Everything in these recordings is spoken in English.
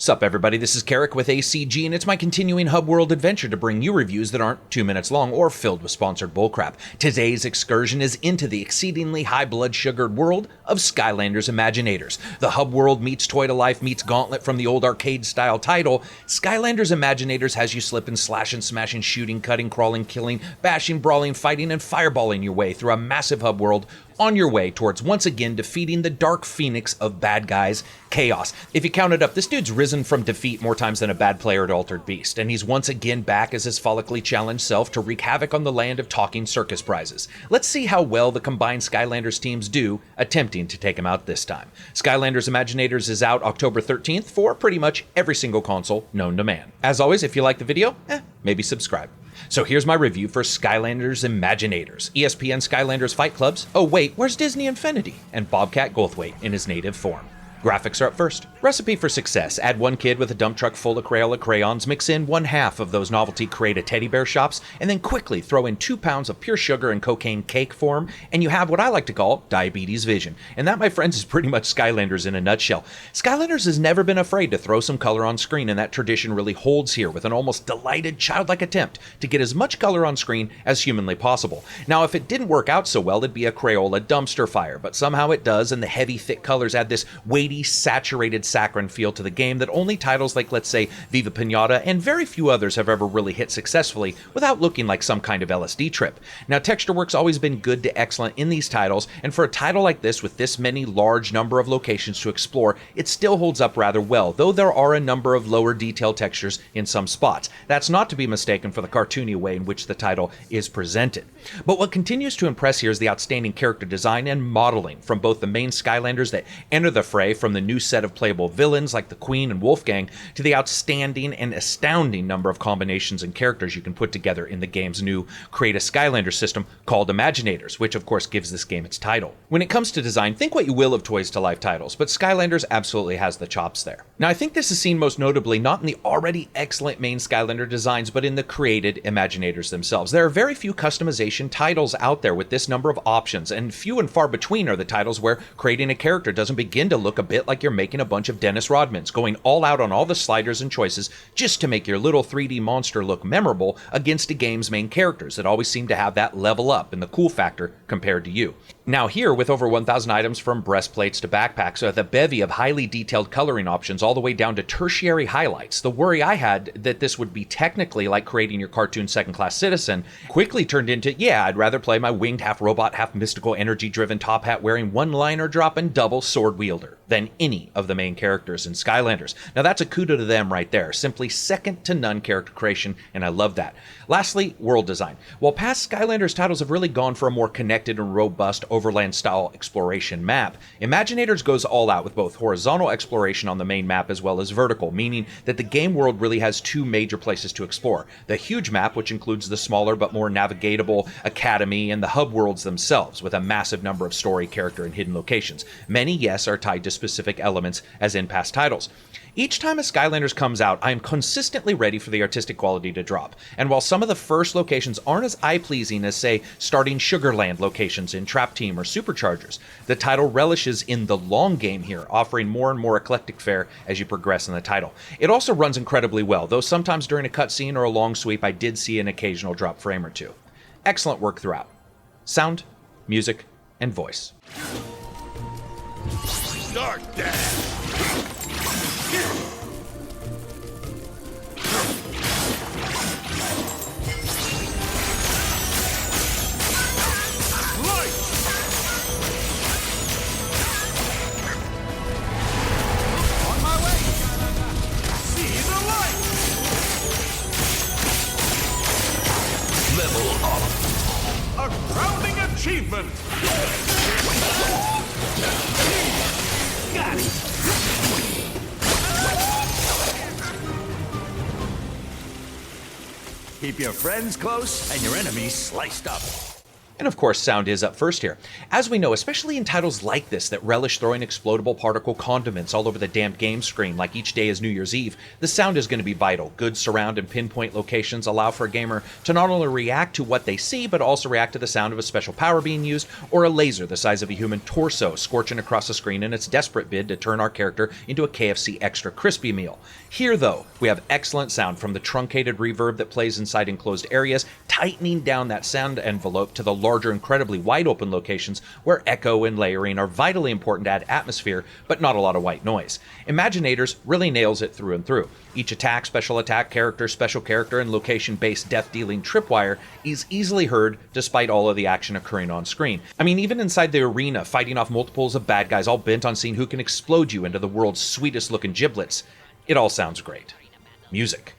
Sup everybody, this is Karak with ACG, and it's my continuing Hub World adventure to bring you reviews that aren't 2 minutes long or filled with sponsored bullcrap. Today's excursion is into the exceedingly high blood sugared world of Skylanders Imaginators. The Hub World meets Toy to Life meets Gauntlet from the old arcade style title. Skylanders Imaginators has you slipping, slashing, smashing, shooting, cutting, crawling, killing, bashing, brawling, fighting, and fireballing your way through a massive Hub World on your way towards once again defeating the Dark Phoenix of bad guys, Chaos. If you count it up, this dude's risen from defeat more times than a bad player at Altered Beast, and he's once again back as his follically challenged self to wreak havoc on the land of talking circus prizes. Let's see how well the combined Skylanders teams do attempting to take him out this time. Skylanders Imaginators is out October 13th for pretty much every single console known to man. As always, if you like the video, maybe subscribe. So here's my review for Skylanders Imaginators, ESPN Skylanders Fight Clubs. Oh wait, where's Disney Infinity? And Bobcat Goldthwait in his native form. Graphics are up first. Recipe for success. Add one kid with a dump truck full of Crayola crayons, mix in 1/2 of those novelty Create-A teddy bear shops, and then quickly throw in 2 pounds of pure sugar and cocaine cake form, and you have what I like to call diabetes vision. And that, my friends, is pretty much Skylanders in a nutshell. Skylanders has never been afraid to throw some color on screen, and that tradition really holds here with an almost delighted, childlike attempt to get as much color on screen as humanly possible. Now, if it didn't work out so well, it'd be a Crayola dumpster fire, but somehow it does, and the heavy, thick colors add this weighty, saturated saccharine feel to the game that only titles like, let's say, Viva Pinata and very few others have ever really hit successfully without looking like some kind of LSD trip. Now, texture work's always been good to excellent in these titles, and for a title like this with this many large number of locations to explore, it still holds up rather well, though there are a number of lower detail textures in some spots. That's not to be mistaken for the cartoony way in which the title is presented. But what continues to impress here is the outstanding character design and modeling from both the main Skylanders that enter the fray, from the new set of playable villains like the Queen and Wolfgang, to the outstanding and astounding number of combinations and characters you can put together in the game's new Create-A Skylander system called Imaginators, which of course gives this game its title. When it comes to design, think what you will of Toys to Life titles, but Skylanders absolutely has the chops there. Now, I think this is seen most notably not in the already excellent main Skylander designs, but in the created Imaginators themselves. There are very few customization titles out there with this number of options, and few and far between are the titles where creating a character doesn't begin to look a bit like you're making a bunch of Dennis Rodmans, going all out on all the sliders and choices just to make your little 3D monster look memorable against a game's main characters that always seem to have that level up in the cool factor compared to you. Now here, with over 1,000 items from breastplates to backpacks, with a bevy of highly detailed coloring options all the way down to tertiary highlights, the worry I had that this would be technically like creating your cartoon second-class citizen quickly turned into, yeah, I'd rather play my winged half-robot, half-mystical, energy-driven, top-hat-wearing, one-liner dropping double sword wielder than any of the main characters in Skylanders. Now that's a kudo to them right there. Simply second to none character creation, and I love that. Lastly, world design. While past Skylanders titles have really gone for a more connected and robust overland-style exploration map, Imaginators goes all out with both horizontal exploration on the main map as well as vertical, meaning that the game world really has 2 major places to explore. The huge map, which includes the smaller but more navigatable Academy, and the hub worlds themselves, with a massive number of story, character, and hidden locations. Many, yes, are tied to specific elements as in past titles. Each time a Skylanders comes out, I am consistently ready for the artistic quality to drop. And while some of the first locations aren't as eye-pleasing as, say, starting Sugarland locations in Trap Team or Superchargers, the title relishes in the long game here, offering more and more eclectic fare as you progress in the title. It also runs incredibly well, though sometimes during a cutscene or a long sweep I did see an occasional drop frame or two. Excellent work throughout. Sound, music, and voice. Start that! Achievement! Got it! Keep your friends close and your enemies sliced up. And of course, sound is up first here. As we know, especially in titles like this that relish throwing explodable particle condiments all over the damn game screen like each day is New Year's Eve, the sound is going to be vital. Good surround and pinpoint locations allow for a gamer to not only react to what they see, but also react to the sound of a special power being used, or a laser the size of a human torso scorching across the screen in its desperate bid to turn our character into a KFC extra crispy meal. Here, though, we have excellent sound from the truncated reverb that plays inside enclosed areas, tightening down that sound envelope to the larger, incredibly wide open locations where echo and layering are vitally important to add atmosphere, but not a lot of white noise. Imaginators really nails it through and through. Each attack, special character, and location-based death-dealing tripwire is easily heard despite all of the action occurring on screen. I mean, even inside the arena, fighting off multiples of bad guys all bent on seeing who can explode you into the world's sweetest-looking giblets, it all sounds great. Music.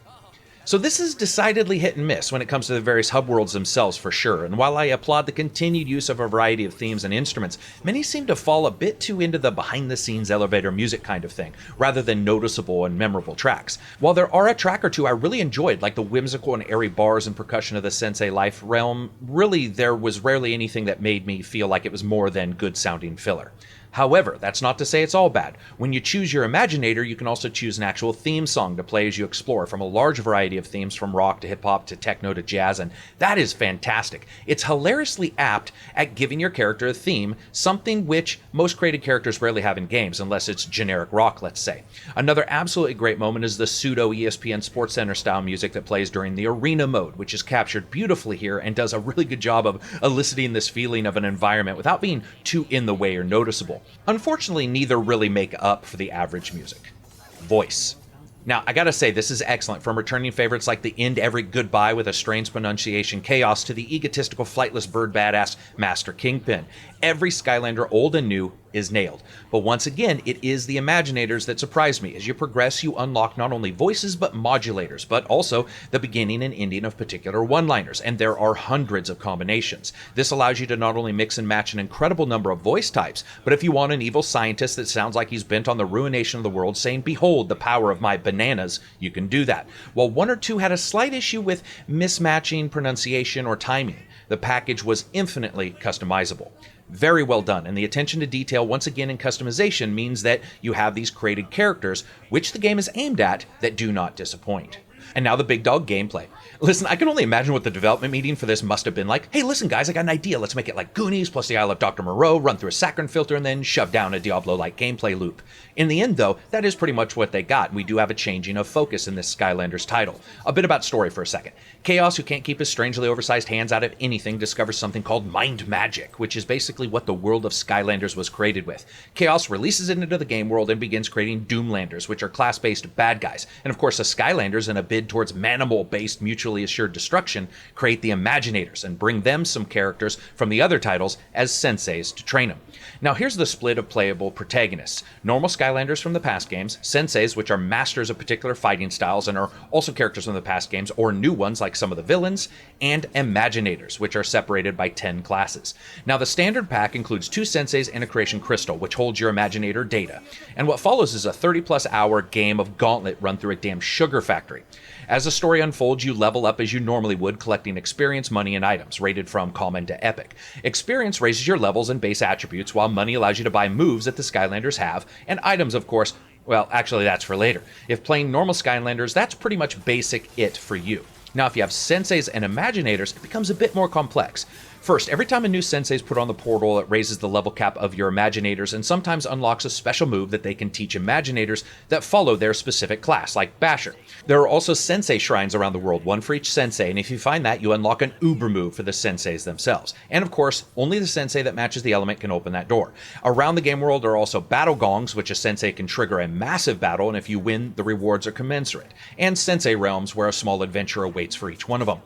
So this is decidedly hit and miss when it comes to the various hub worlds themselves for sure, and while I applaud the continued use of a variety of themes and instruments, many seem to fall a bit too into the behind-the-scenes elevator music kind of thing, rather than noticeable and memorable tracks. While there are a track or two I really enjoyed, like the whimsical and airy bars and percussion of the Sensei Life realm, really there was rarely anything that made me feel like it was more than good-sounding filler. However, that's not to say it's all bad. When you choose your Imaginator, you can also choose an actual theme song to play as you explore from a large variety of themes from rock to hip-hop to techno to jazz, and that is fantastic. It's hilariously apt at giving your character a theme, something which most created characters rarely have in games, unless it's generic rock, let's say. Another absolutely great moment is the pseudo ESPN SportsCenter style music that plays during the arena mode, which is captured beautifully here and does a really good job of eliciting this feeling of an environment without being too in the way or noticeable. Unfortunately, neither really make up for the average music. Voice. Now, I gotta say, this is excellent, from returning favorites like the end every goodbye with a strange pronunciation Chaos to the egotistical flightless bird badass Master Kingpin. Every Skylander, old and new, is nailed. But once again, it is the Imaginators that surprise me. As you progress, you unlock not only voices but modulators, but also the beginning and ending of particular one-liners, and there are hundreds of combinations. This allows you to not only mix and match an incredible number of voice types, but if you want an evil scientist that sounds like he's bent on the ruination of the world saying, "Behold the power of my bananas," you can do that. While one or two had a slight issue with mismatching pronunciation or timing, the package was infinitely customizable. Very well done, and the attention to detail once again in customization means that you have these created characters, which the game is aimed at, that do not disappoint. And now the Bigdog gameplay. Listen, I can only imagine what the development meeting for this must have been like. Hey, listen guys, I got an idea. Let's make it like Goonies plus the Isle of Dr. Moreau, run through a saccharine filter, and then shove down a Diablo-like gameplay loop. In the end, though, that is pretty much what they got. We do have a changing of focus in this Skylanders title. A bit about story for a second. Chaos, who can't keep his strangely oversized hands out of anything, discovers something called mind magic, which is basically what the world of Skylanders was created with. Chaos releases it into the game world and begins creating Doomlanders, which are class-based bad guys. And of course, the Skylanders, in a bid towards manimal-based mutually assured destruction, create the Imaginators and bring them some characters from the other titles as senseis to train them. Now here's the split of playable protagonists. Normal Skylanders from the past games, senseis, which are masters of particular fighting styles and are also characters from the past games, or new ones like some of the villains, and Imaginators, which are separated by 10 classes. Now the standard pack includes 2 senseis and a creation crystal, which holds your Imaginator data. And what follows is a 30-plus hour game of Gauntlet run through a damn sugar factory. As the story unfolds, you level up as you normally would, collecting experience, money, and items, rated from common to epic. Experience raises your levels and base attributes, while money allows you to buy moves that the Skylanders have, and items, of course, well, actually that's for later. If playing normal Skylanders, that's pretty much basic it for you. Now, if you have senseis and Imaginators, it becomes a bit more complex. First, every time a new sensei is put on the portal, it raises the level cap of your Imaginators and sometimes unlocks a special move that they can teach Imaginators that follow their specific class, like Basher. There are also sensei shrines around the world, one for each sensei, and if you find that, you unlock an uber move for the senseis themselves. And of course, only the sensei that matches the element can open that door. Around the game world, there are also battle gongs, which a sensei can trigger a massive battle, and if you win, the rewards are commensurate. And sensei realms, where a small adventure awaits for each one of them.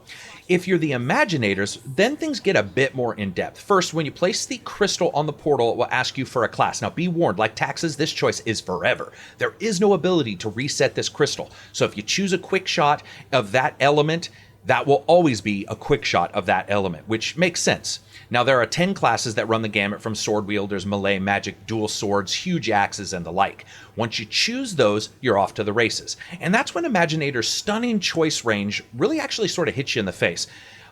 If you're the Imaginators, then things get a bit more in-depth. First, when you place the crystal on the portal, it will ask you for a class. Now be warned, like taxes, this choice is forever. There is no ability to reset this crystal. So if you choose a quick shot of that element, that will always be a quick shot of that element, which makes sense. Now, there are 10 classes that run the gamut from sword wielders, melee, magic, dual swords, huge axes, and the like. Once you choose those, you're off to the races. And that's when Imaginator's stunning choice range really actually sort of hits you in the face.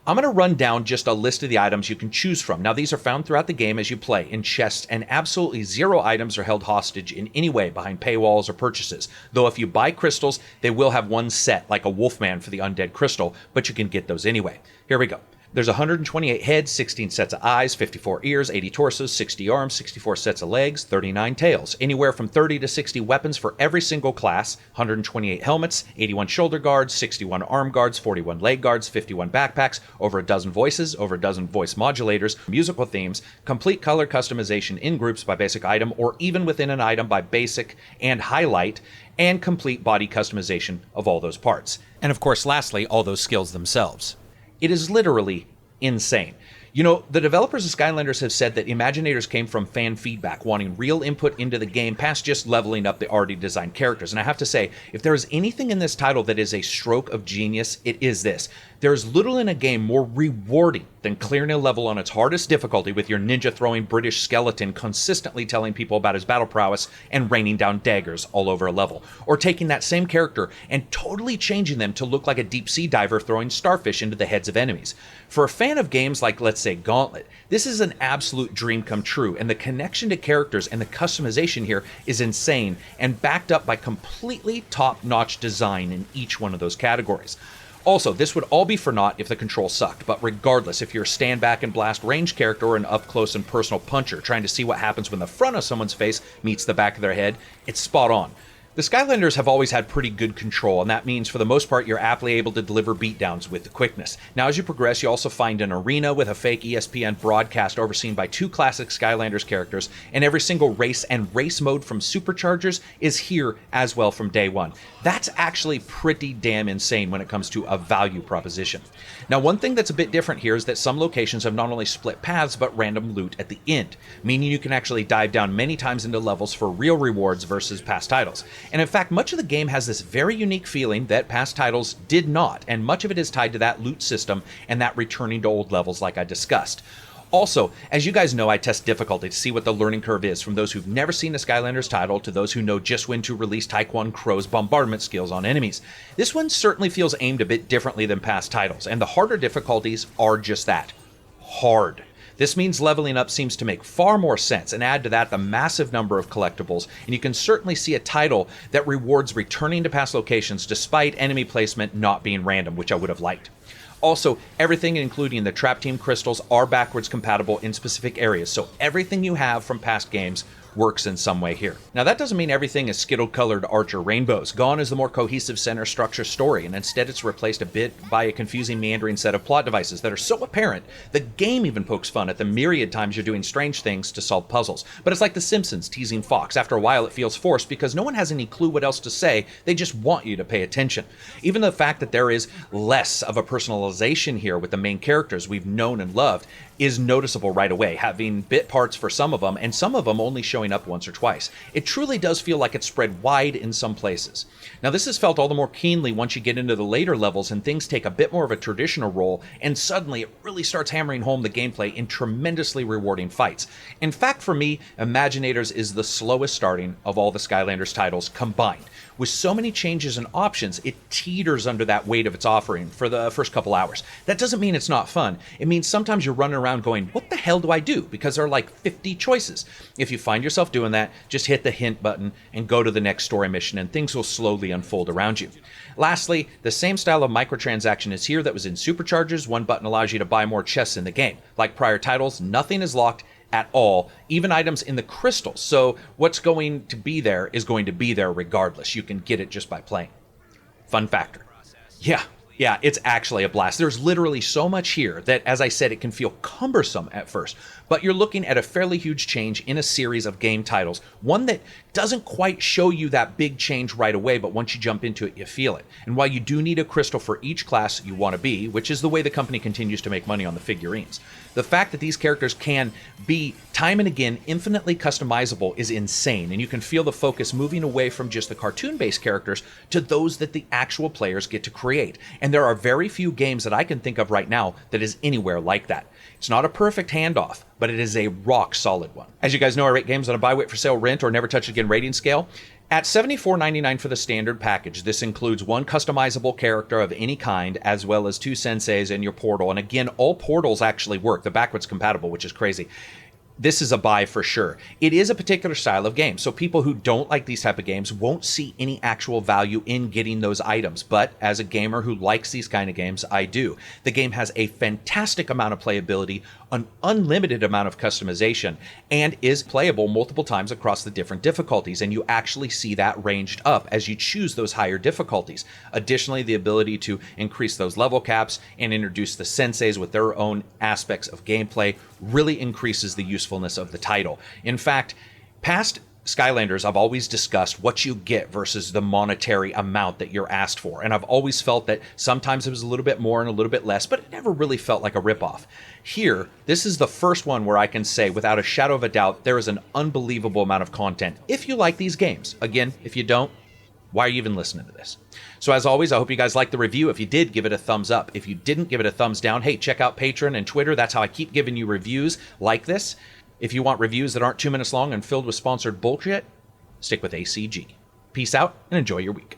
I'm going to run down just a list of the items you can choose from. Now, these are found throughout the game as you play in chests, and absolutely zero items are held hostage in any way behind paywalls or purchases. Though if you buy crystals, they will have one set, like a Wolfman for the undead crystal, but you can get those anyway. Here we go. There's 128 heads, 16 sets of eyes, 54 ears, 80 torsos, 60 arms, 64 sets of legs, 39 tails. Anywhere from 30 to 60 weapons for every single class, 128 helmets, 81 shoulder guards, 61 arm guards, 41 leg guards, 51 backpacks, over a dozen voices, over a dozen voice modulators, musical themes, complete color customization in groups by basic item or even within an item by basic and highlight, and complete body customization of all those parts. And of course, lastly, all those skills themselves. It is literally insane. You know, the developers of Skylanders have said that Imaginators came from fan feedback, wanting real input into the game past just leveling up the already designed characters. And I have to say, if there is anything in this title that is a stroke of genius, it is this. There is little in a game more rewarding than clearing a level on its hardest difficulty with your ninja-throwing British skeleton consistently telling people about his battle prowess and raining down daggers all over a level. Or taking that same character and totally changing them to look like a deep-sea diver throwing starfish into the heads of enemies. For a fan of games like, let's say, Gauntlet, this is an absolute dream come true, and the connection to characters and the customization here is insane and backed up by completely top-notch design in each one of those categories. Also, this would all be for naught if the control sucked, but regardless, if you're a stand back and blast range character or an up close and personal puncher trying to see what happens when the front of someone's face meets the back of their head, it's spot on. The Skylanders have always had pretty good control, and that means for the most part you're aptly able to deliver beatdowns with the quickness. Now as you progress, you also find an arena with a fake ESPN broadcast overseen by two classic Skylanders characters, and every single race and race mode from Superchargers is here as well from day one. That's actually pretty damn insane when it comes to a value proposition. Now one thing that's a bit different here is that some locations have not only split paths but random loot at the end, meaning you can actually dive down many times into levels for real rewards versus past titles. And in fact, much of the game has this very unique feeling that past titles did not, and much of it is tied to that loot system and that returning to old levels like I discussed. Also, as you guys know, I test difficulty to see what the learning curve is, from those who've never seen a Skylanders title to those who know just when to release Taekwon Crow's bombardment skills on enemies. This one certainly feels aimed a bit differently than past titles, and the harder difficulties are just that. Hard. This means leveling up seems to make far more sense, and add to that the massive number of collectibles, and you can certainly see a title that rewards returning to past locations despite enemy placement not being random, which I would have liked. Also, everything including the Trap Team crystals are backwards compatible in specific areas, so everything you have from past games works in some way here. Now that doesn't mean everything is skittle-colored archer rainbows. Gone is the more cohesive center structure story, and instead it's replaced a bit by a confusing meandering set of plot devices that are so apparent the game even pokes fun at the myriad times you're doing strange things to solve puzzles. But it's like The Simpsons teasing Fox. After a while it feels forced because no one has any clue what else to say, they just want you to pay attention. Even the fact that there is less of a personalization here with the main characters we've known and loved is noticeable right away, having bit parts for some of them, and some of them only showing up once or twice. It truly does feel like it's spread wide in some places. Now this is felt all the more keenly once you get into the later levels and things take a bit more of a traditional role, and suddenly it really starts hammering home the gameplay in tremendously rewarding fights. In fact, for me, Imaginators is the slowest starting of all the Skylanders titles combined. With so many changes and options, it teeters under that weight of its offering for the first couple hours. That doesn't mean it's not fun. It means sometimes you're running around going, what the hell do I do? Because there are like 50 choices. If you find yourself doing that, just hit the hint button and go to the next story mission, and things will slowly unfold around you. Lastly, the same style of microtransaction is here that was in Superchargers. One button allows you to buy more chests in the game. Like prior titles, nothing is locked at all, even items in the crystals. So what's going to be there is going to be there regardless. You can get it just by playing. Fun factor. Yeah, it's actually a blast. There's literally so much here that, as I said, it can feel cumbersome at first, but you're looking at a fairly huge change in a series of game titles, one that doesn't quite show you that big change right away, but once you jump into it, you feel it. And while you do need a crystal for each class you want to be, which is the way the company continues to make money on the figurines, the fact that these characters can be, time and again, infinitely customizable is insane, and you can feel the focus moving away from just the cartoon-based characters to those that the actual players get to create. And there are very few games that I can think of right now that is anywhere like that. It's not a perfect handoff, but it is a rock-solid one. As you guys know, I rate games on a buy, wait for sale, rent, or never touch again rating scale. At $74.99 for the standard package, this includes one customizable character of any kind, as well as 2 senseis and your portal. And again, all portals actually work. They're backwards compatible, which is crazy. This is a buy for sure. It is a particular style of game, so people who don't like these type of games won't see any actual value in getting those items. But as a gamer who likes these kind of games, I do. The game has a fantastic amount of playability, an unlimited amount of customization, and is playable multiple times across the different difficulties, and you actually see that ranged up as you choose those higher difficulties. Additionally, the ability to increase those level caps and introduce the senseis with their own aspects of gameplay really increases the usefulness of the title. In fact, past Skylanders, I've always discussed what you get versus the monetary amount that you're asked for. And I've always felt that sometimes it was a little bit more and a little bit less, but it never really felt like a ripoff. Here, this is the first one where I can say without a shadow of a doubt, there is an unbelievable amount of content if you like these games. Again, if you don't, why are you even listening to this? So as always, I hope you guys liked the review. If you did, give it a thumbs up. If you didn't, give it a thumbs down. Hey, check out Patreon and Twitter. That's how I keep giving you reviews like this. If you want reviews that aren't 2 minutes long and filled with sponsored bullshit, stick with ACG. Peace out and enjoy your week.